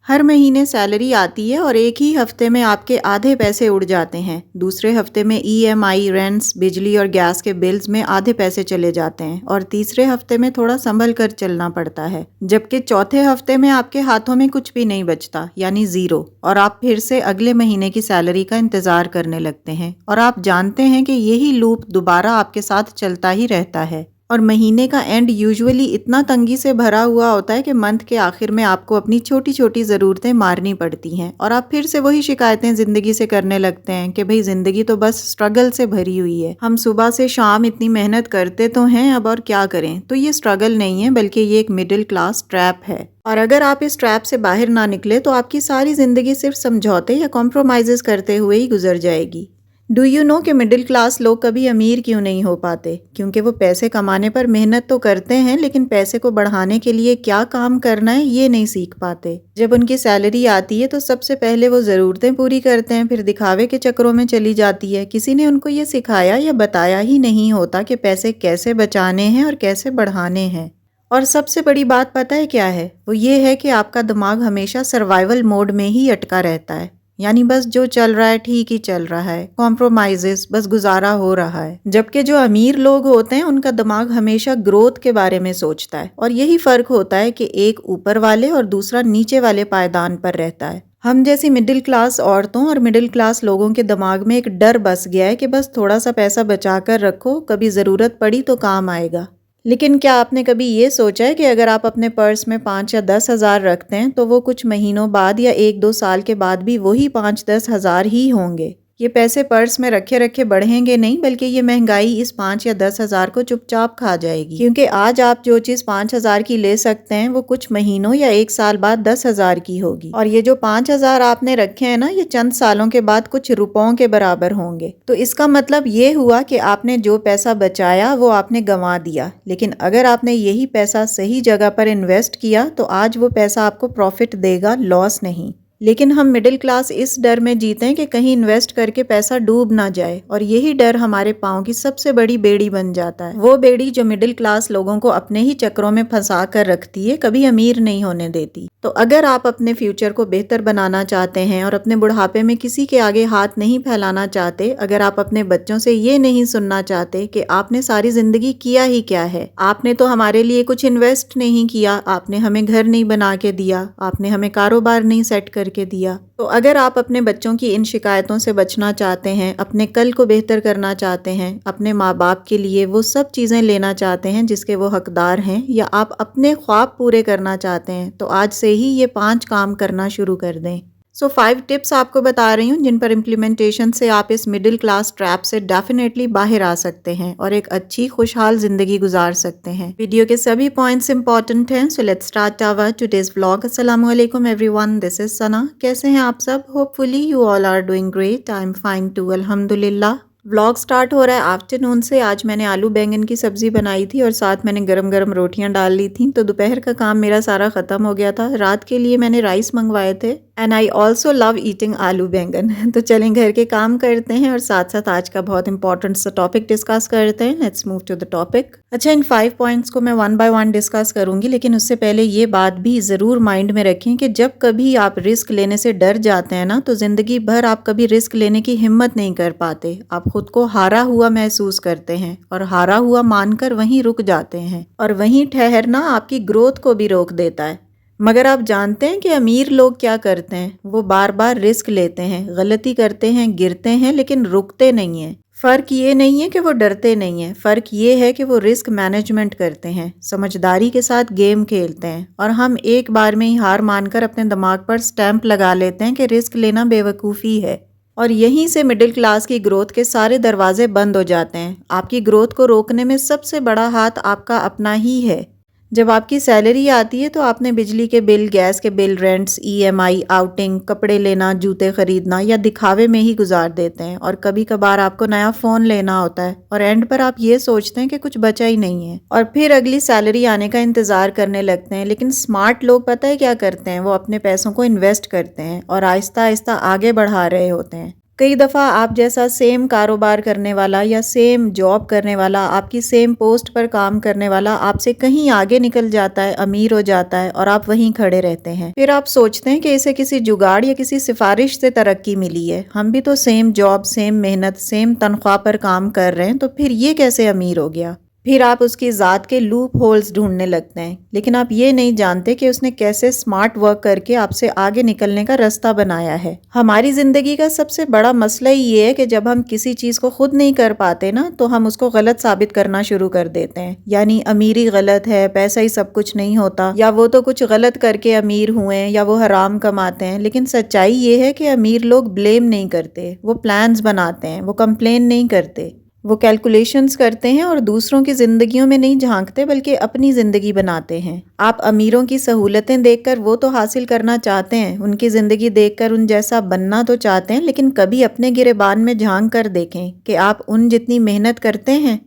हर महीने सैलरी आती है और एक ही हफ्ते में आपके आधे पैसे उड़ जाते हैं। दूसरे हफ्ते में ईएमआई, रेंट्स, बिजली और गैस के बिल्स में आधे पैसे चले जाते हैं और तीसरे हफ्ते में थोड़ा संभल कर चलना पड़ता है। जबकि चौथे हफ्ते में आपके हाथों में कुछ भी नहीं बचता, यानी ज़ीरो, और आप फिर से अगले महीने की सैलरी का इंतज़ार करने लगते हैं और आप जानते हैं कि यही लूप दोबारा आपके साथ चलता ही रहता है। और महीने का एंड यूजुअली इतना तंगी से भरा हुआ होता है कि मंथ के आखिर में आपको अपनी छोटी छोटी ज़रूरतें मारनी पड़ती हैं और आप फिर से वही शिकायतें ज़िंदगी से करने लगते हैं कि भाई ज़िंदगी तो बस स्ट्रगल से भरी हुई है। हम सुबह से शाम इतनी मेहनत करते तो हैं, अब और क्या करें। तो ये स्ट्रगल नहीं है, बल्कि ये एक मिडिल क्लास ट्रैप है। और अगर आप इस ट्रैप से बाहर ना निकले तो आपकी सारी ज़िंदगी सिर्फ समझौते या कॉम्प्रोमाइज़ करते हुए ही गुजर जाएगी। डू यू नो कि मिडिल क्लास लोग कभी अमीर क्यों नहीं हो पाते? क्योंकि वो पैसे कमाने पर मेहनत तो करते हैं, लेकिन पैसे को बढ़ाने के लिए क्या काम करना है ये नहीं सीख पाते। जब उनकी सैलरी आती है तो सबसे पहले वो ज़रूरतें पूरी करते हैं, फिर दिखावे के चक्रों में चली जाती है। किसी ने उनको ये सिखाया या बताया ही नहीं होता कि पैसे कैसे बचाने हैं और कैसे बढ़ाने हैं। और सबसे बड़ी बात पता है क्या है? वो ये है कि आपका दिमाग हमेशा सर्वाइवल मोड में ही अटका रहता है, यानी बस जो चल रहा है ठीक ही चल रहा है, कॉम्प्रोमाइजेस, बस गुजारा हो रहा है। जबकि जो अमीर लोग होते हैं उनका दिमाग हमेशा ग्रोथ के बारे में सोचता है और यही फर्क होता है कि एक ऊपर वाले और दूसरा नीचे वाले पायदान पर रहता है। हम जैसी मिडिल क्लास औरतों और मिडिल क्लास लोगों के दिमाग में एक डर बस गया है कि बस थोड़ा सा पैसा बचा कर रखो, कभी ज़रूरत पड़ी तो काम आएगा। लेकिन क्या आपने कभी ये सोचा है कि अगर आप अपने पर्स में 5 या 10 हज़ार रखते हैं तो वो कुछ महीनों बाद या 1-2 साल के बाद भी वही 5-10 हज़ार ही होंगे। ये पैसे पर्स में रखे रखे बढ़ेंगे नहीं, बल्कि ये महंगाई इस 5 या 10 हज़ार को चुपचाप खा जाएगी। क्योंकि आज आप जो चीज़ 5 हज़ार की ले सकते हैं वो कुछ महीनों या 1 साल बाद 10 हज़ार की होगी, और ये जो 5 हज़ार आपने रखे हैं ना, ये चंद सालों के बाद कुछ रुपयों के बराबर होंगे। तो इसका मतलब ये हुआ कि आपने जो पैसा बचाया वो आपने गंवा दिया, लेकिन अगर आपने यही पैसा सही जगह पर इन्वेस्ट किया तो आज वो पैसा आपको प्रॉफिट देगा, लॉस नहीं। लेकिन हम मिडिल क्लास इस डर में जीते हैं कि कहीं इन्वेस्ट करके पैसा डूब ना जाए, और यही डर हमारे पाँव की सबसे बड़ी बेड़ी बन जाता है। वो बेड़ी जो मिडिल क्लास लोगों को अपने ही चक्रों में फंसा कर रखती है, कभी अमीर नहीं होने देती। तो अगर आप अपने फ्यूचर को बेहतर बनाना चाहते हैं और अपने बुढ़ापे में किसी के आगे हाथ नहीं फैलाना चाहते, अगर आप अपने बच्चों से ये नहीं सुनना चाहते कि आपने सारी जिंदगी किया ही क्या है, आपने तो हमारे लिए कुछ इन्वेस्ट नहीं किया, आपने हमें घर नहीं बना के दिया, आपने हमें कारोबार नहीं सेट करके दिया, तो अगर आप अपने बच्चों की इन शिकायतों से बचना चाहते हैं, अपने कल को बेहतर करना चाहते हैं, अपने माँ बाप के लिए वो सब चीज़ें लेना चाहते हैं जिसके वो हकदार हैं, या आप अपने ख्वाब पूरे करना चाहते हैं, तो आज से ही ये 5 काम करना शुरू कर दें। 5 टिप्स आपको बता रही हूँ जिन पर इम्प्लीमेंटेशन से आप इस मिडिल क्लास ट्रैप से डेफिनेटली बाहर आ सकते हैं और एक अच्छी खुशहाल जिंदगी गुजार सकते हैं। वीडियो के सभी पॉइंट्स इंपॉर्टेंट हैं, so let's start our today's vlog. अस्सलाम वालेकुम एवरीवन, दिस इज सना। कैसे हैं आप सब? Hopefully you all are doing great. I am fine too, अल्हम्दुलिल्लाह। व्लॉग स्टार्ट हो रहा है आफ्टरनून से। आज मैंने आलू बैंगन की सब्जी बनाई थी और साथ मैंने गरम गरम रोटियां डाल ली थी, तो दोपहर का काम मेरा सारा खत्म हो गया था। रात के लिए मैंने राइस मंगवाए थे, and I also love eating आलू बैंगन। तो चलें घर के काम करते हैं और साथ साथ आज का बहुत इंपॉर्टेंट सा टॉपिक डिस्कस करते हैं। Let's move to the topic. अच्छा, इन 5 पॉइंट्स को मैं 1 बाय 1 डिस्कस करूंगी, लेकिन उससे पहले ये बात भी ज़रूर माइंड में रखें कि जब कभी आप रिस्क लेने से डर जाते हैं ना, तो ज़िंदगी भर आप कभी रिस्क लेने की हिम्मत नहीं कर पाते। आप खुद को हारा हुआ महसूस करते हैं और हारा हुआ मानकर वहीं रुक जाते हैं, और वहीं ठहरना आपकी ग्रोथ को भी रोक देता है। मगर आप जानते हैं कि अमीर लोग क्या करते हैं? वो बार बार रिस्क लेते हैं, गलती करते हैं, गिरते हैं, लेकिन रुकते नहीं हैं। फ़र्क ये नहीं है कि वो डरते नहीं हैं, फ़र्क ये है कि वो रिस्क मैनेजमेंट करते हैं, समझदारी के साथ गेम खेलते हैं। और हम एक बार में ही हार मानकर अपने दिमाग पर स्टैंप लगा लेते हैं कि रिस्क लेना बेवकूफ़ी है, और यहीं से मिडिल क्लास की ग्रोथ के सारे दरवाजे बंद हो जाते हैं। आपकी ग्रोथ को रोकने में सबसे बड़ा हाथ आपका अपना ही है। जब आपकी सैलरी आती है तो आपने बिजली के बिल, गैस के बिल, रेंट्स, ईएमआई, आउटिंग, कपड़े लेना, जूते खरीदना या दिखावे में ही गुजार देते हैं, और कभी कभार आपको नया फ़ोन लेना होता है और एंड पर आप ये सोचते हैं कि कुछ बचा ही नहीं है, और फिर अगली सैलरी आने का इंतज़ार करने लगते हैं। लेकिन स्मार्ट लोग पता है क्या करते हैं? वो अपने पैसों को इन्वेस्ट करते हैं और आहिस्ता आहिस्ता आगे बढ़ा रहे होते हैं। कई दफ़ा आप जैसा सेम कारोबार करने वाला या सेम जॉब करने वाला, आपकी सेम पोस्ट पर काम करने वाला आपसे कहीं आगे निकल जाता है, अमीर हो जाता है और आप वहीं खड़े रहते हैं। फिर आप सोचते हैं कि इसे किसी जुगाड़ या किसी सिफारिश से तरक्की मिली है। हम भी तो सेम जॉब, सेम मेहनत, सेम तनख्वाह पर काम कर रहे हैं, तो फिर ये कैसे अमीर हो गया? फिर आप उसकी ज़ात के लूप होल्स ढूंढने लगते हैं, लेकिन आप ये नहीं जानते कि उसने कैसे स्मार्ट वर्क करके आपसे आगे निकलने का रास्ता बनाया है। हमारी ज़िंदगी का सबसे बड़ा मसला ही ये है कि जब हम किसी चीज़ को खुद नहीं कर पाते ना, तो हम उसको गलत साबित करना शुरू कर देते हैं। यानी अमीरी गलत है, पैसा ही सब कुछ नहीं होता, या वो तो कुछ गलत करके अमीर हुए हैं, या वो हराम कमाते हैं। लेकिन सच्चाई ये है कि अमीर लोग ब्लेम नहीं करते, वो प्लान्स बनाते हैं, वो कंप्लेन नहीं करते, वो कैलकुलेशंस करते हैं और दूसरों की ज़िंदगियों में नहीं झांकते बल्कि अपनी ज़िंदगी बनाते हैं। आप अमीरों की सहूलतें देखकर वो तो हासिल करना चाहते हैं, उनकी ज़िंदगी देखकर उन जैसा बनना तो चाहते हैं, लेकिन कभी अपने गिरेबान में झांक कर देखें कि आप उन जितनी मेहनत करते हैं।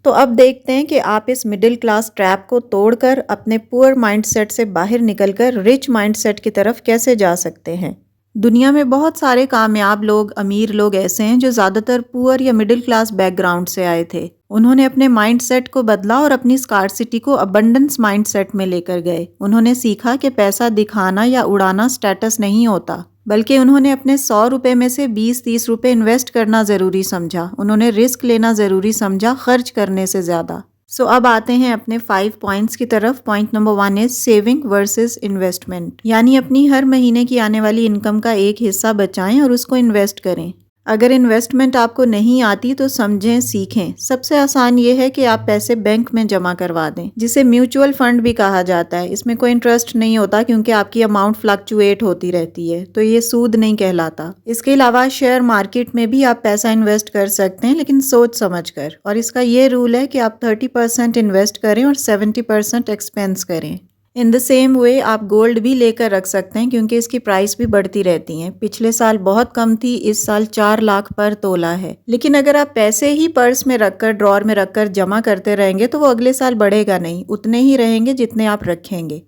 तो अब देखते हैं कि आप इस मिडिल क्लास ट्रैप को तोड़कर अपने पुअर माइंडसेट से बाहर निकलकर रिच माइंडसेट की तरफ कैसे जा सकते हैं। दुनिया में बहुत सारे कामयाब लोग, अमीर लोग ऐसे हैं जो ज़्यादातर पुअर या मिडिल क्लास बैकग्राउंड से आए थे। उन्होंने अपने माइंडसेट को बदला और अपनी स्कार्सिटी को अबंडेंस माइंडसेट में लेकर गए। उन्होंने सीखा कि पैसा दिखाना या उड़ाना स्टेटस नहीं होता, बल्कि उन्होंने अपने 100 रुपए में से 20-30 रुपए इन्वेस्ट करना ज़रूरी समझा। उन्होंने रिस्क लेना ज़रूरी समझा खर्च करने से ज़्यादा। अब आते हैं अपने 5 पॉइंट्स की तरफ। Point number 1 is saving versus investment, यानी अपनी हर महीने की आने वाली इनकम का एक हिस्सा बचाएं और उसको इन्वेस्ट करें। अगर इन्वेस्टमेंट आपको नहीं आती तो समझें, सीखें। सबसे आसान ये है कि आप पैसे बैंक में जमा करवा दें, जिसे म्यूचुअल फंड भी कहा जाता है। इसमें कोई इंटरेस्ट नहीं होता क्योंकि आपकी अमाउंट फ्लक्चुएट होती रहती है, तो ये सूद नहीं कहलाता। इसके अलावा शेयर मार्केट में भी आप पैसा इन्वेस्ट कर सकते हैं, लेकिन सोच समझ कर। और इसका ये रूल है कि आप 30% इन्वेस्ट करें और 70% एक्सपेंस करें। इन द सेम वे आप गोल्ड भी लेकर रख सकते हैं क्योंकि इसकी प्राइस भी बढ़ती रहती है। पिछले साल बहुत कम थी, इस साल 4 लाख पर तोला है। लेकिन अगर आप पैसे ही पर्स में रखकर, ड्रॉर में रखकर जमा करते रहेंगे तो वो अगले साल बढ़ेगा नहीं, उतने ही रहेंगे जितने आप रखेंगे।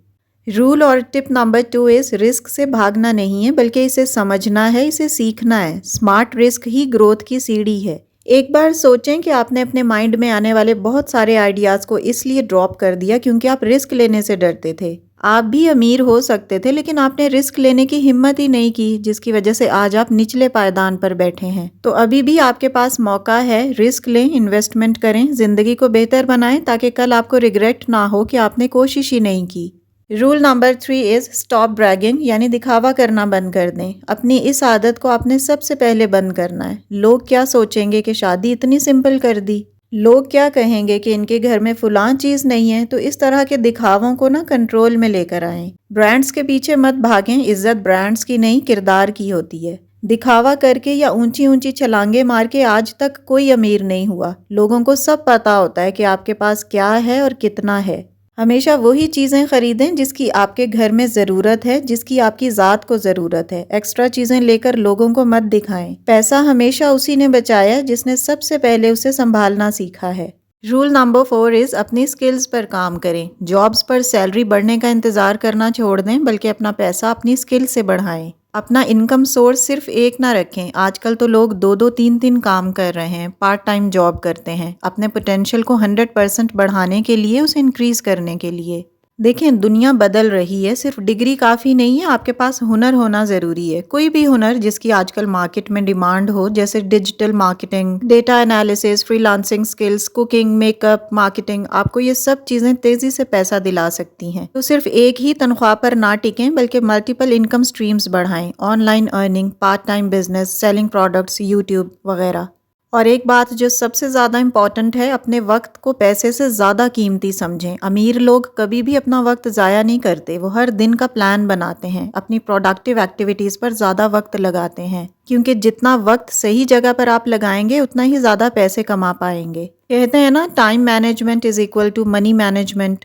रूल और टिप नंबर 2 इज रिस्क से भागना नहीं है बल्कि इसे समझना है, इसे सीखना है। स्मार्ट रिस्क ही ग्रोथ की सीढ़ी है। एक बार सोचें कि आपने अपने माइंड में आने वाले बहुत सारे आइडियाज़ को इसलिए ड्रॉप कर दिया क्योंकि आप रिस्क लेने से डरते थे। आप भी अमीर हो सकते थे, लेकिन आपने रिस्क लेने की हिम्मत ही नहीं की, जिसकी वजह से आज आप निचले पायदान पर बैठे हैं। तो अभी भी आपके पास मौका है, रिस्क लें, इन्वेस्टमेंट करें, जिंदगी को बेहतर बनाएं ताकि कल आपको रिग्रेट ना हो कि आपने कोशिश ही नहीं की। Rule number 3 is stop bragging, यानी दिखावा करना बंद कर दें। अपनी इस आदत को आपने सबसे पहले बंद करना है। लोग क्या सोचेंगे कि शादी इतनी सिंपल कर दी, लोग क्या कहेंगे कि इनके घर में फुलां चीज नहीं है। तो इस तरह के दिखावों को ना कंट्रोल में लेकर आएं। ब्रांड्स के पीछे मत भागें, इज्जत ब्रांड्स की नहीं किरदार की होती है। दिखावा करके या ऊंची ऊंची छलांगे मार के आज तक कोई अमीर नहीं हुआ। लोगों को सब पता होता है कि आपके पास क्या है और कितना है। हमेशा वही चीज़ें खरीदें जिसकी आपके घर में ज़रूरत है, जिसकी आपकी ज़ात को ज़रूरत है। एक्स्ट्रा चीज़ें लेकर लोगों को मत दिखाएं। पैसा हमेशा उसी ने बचाया है जिसने सबसे पहले उसे संभालना सीखा है। रूल नंबर 4 इज़ अपनी स्किल्स पर काम करें। जॉब्स पर सैलरी बढ़ने का इंतज़ार करना छोड़ दें, बल्कि अपना पैसा अपनी स्किल से बढ़ाएं। अपना इनकम सोर्स सिर्फ एक ना रखें। आजकल तो लोग 2-2, 3-3 काम कर रहे हैं, पार्ट टाइम जॉब करते हैं, अपने पोटेंशियल को 100% बढ़ाने के लिए, उसे इंक्रीज करने के लिए। देखें, दुनिया बदल रही है, सिर्फ डिग्री काफ़ी नहीं है, आपके पास हुनर होना ज़रूरी है। कोई भी हुनर जिसकी आजकल मार्केट में डिमांड हो, जैसे digital marketing, data analysis, freelancing skills, cooking, makeup, marketing, आपको ये सब चीज़ें तेज़ी से पैसा दिला सकती हैं। तो सिर्फ एक ही तनख्वाह पर ना टिकें, बल्कि मल्टीपल इनकम स्ट्रीम्स बढ़ाएं। Online earning, part time business, selling products, YouTube वगैरह। और एक बात जो सबसे ज़्यादा इम्पॉर्टेंट है, अपने वक्त को पैसे से ज़्यादा कीमती समझें। अमीर लोग कभी भी अपना वक्त ज़ाया नहीं करते, वो हर दिन का प्लान बनाते हैं, अपनी प्रोडक्टिव एक्टिविटीज़ पर ज़्यादा वक्त लगाते हैं, क्योंकि जितना वक्त सही जगह पर आप लगाएंगे उतना ही ज़्यादा पैसे कमा पाएंगे। कहते हैं ना, time management is equal to money management.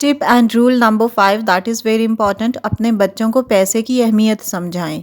Tip and rule number 5 that is very important, अपने बच्चों को पैसे की अहमियत समझाएं।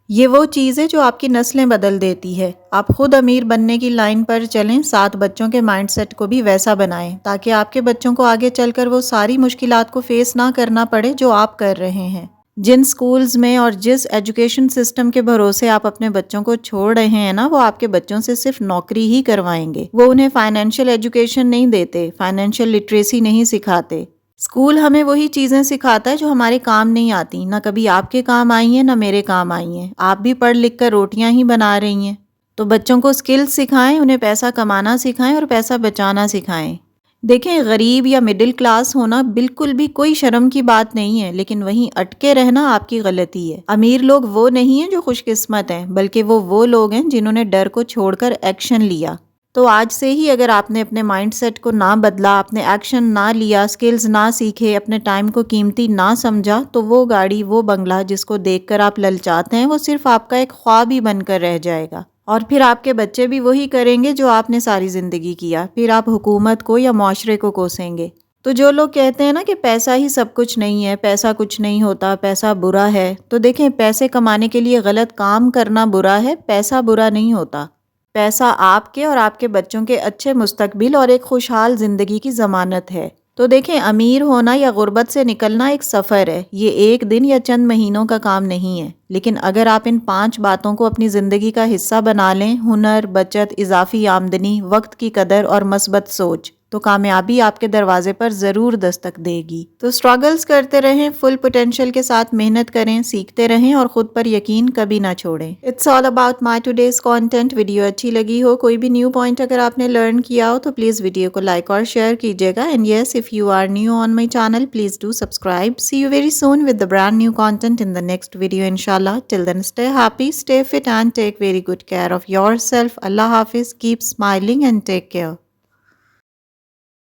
ये वो चीज़ है जो आपकी नस्लें बदल देती है। आप खुद अमीर बनने की लाइन पर चलें, साथ बच्चों के माइंडसेट को भी वैसा बनाएं ताकि आपके बच्चों को आगे चलकर वो सारी मुश्किलात को फेस ना करना पड़े जो आप कर रहे हैं। जिन स्कूल्स में और जिस एजुकेशन सिस्टम के भरोसे आप अपने बच्चों को छोड़ रहे हैं ना, वो आपके बच्चों से सिर्फ नौकरी ही करवाएंगे। वो उन्हें फाइनेंशियल एजुकेशन नहीं देते, फाइनेंशियल लिटरेसी नहीं सिखाते। स्कूल हमें वही चीज़ें सिखाता है जो हमारे काम नहीं आती, ना कभी आपके काम आई हैं ना मेरे काम आई हैं। आप भी पढ़ लिख कर रोटियां ही बना रही हैं। तो बच्चों को स्किल्स सिखाएं, उन्हें पैसा कमाना सिखाएं और पैसा बचाना सिखाएं। देखें, गरीब या मिडिल क्लास होना बिल्कुल भी कोई शर्म की बात नहीं है, लेकिन वहीं अटके रहना आपकी गलती है। अमीर लोग वो नहीं हैं जो खुशकिस्मत हैं, बल्कि वो लोग हैं जिन्होंने डर को छोड़कर एक्शन लिया। तो आज से ही अगर आपने अपने माइंडसेट को ना बदला, आपने एक्शन ना लिया, स्किल्स ना सीखे, अपने टाइम को कीमती ना समझा, तो वो गाड़ी, वो बंगला जिसको देखकर आप ललचाते हैं, वो सिर्फ आपका एक ख्वाब ही बनकर रह जाएगा। और फिर आपके बच्चे भी वही करेंगे जो आपने सारी ज़िंदगी किया। फिर आप हुकूमत को या मुआशरे को कोसेंगे। तो जो लोग कहते हैं ना कि पैसा ही सब कुछ नहीं है, पैसा कुछ नहीं होता, पैसा बुरा है, तो देखें, पैसे कमाने के लिए गलत काम करना बुरा है, पैसा बुरा नहीं होता। पैसा आपके और आपके बच्चों के अच्छे मुस्तकबिल और एक खुशहाल ज़िंदगी की ज़मानत है। तो देखें, अमीर होना या गुर्बत से निकलना एक सफ़र है। ये एक दिन या चंद महीनों का काम नहीं है। लेकिन अगर आप इन 5 बातों को अपनी ज़िंदगी का हिस्सा बना लें, हुनर, बचत, इजाफी आमदनी, वक्त की कदर और मस्बत सोच, तो कामयाबी आपके दरवाजे पर ज़रूर दस्तक देगी। तो स्ट्रगल्स करते रहें, फुल पोटेंशियल के साथ मेहनत करें, सीखते रहें और ख़ुद पर यकीन कभी ना छोड़ें। It's all about my today's content. Video अच्छी लगी हो, कोई भी न्यू पॉइंट अगर आपने लर्न किया हो, तो प्लीज़ वीडियो को लाइक और शेयर कीजिएगा। And yes, if you are new on my channel, please do subscribe. See you very soon with the brand new content in the next video इंशाल्लाह। Till then, stay happy, stay fit and take very good care of yourself. Allah हाफिज़, keep smiling and take care.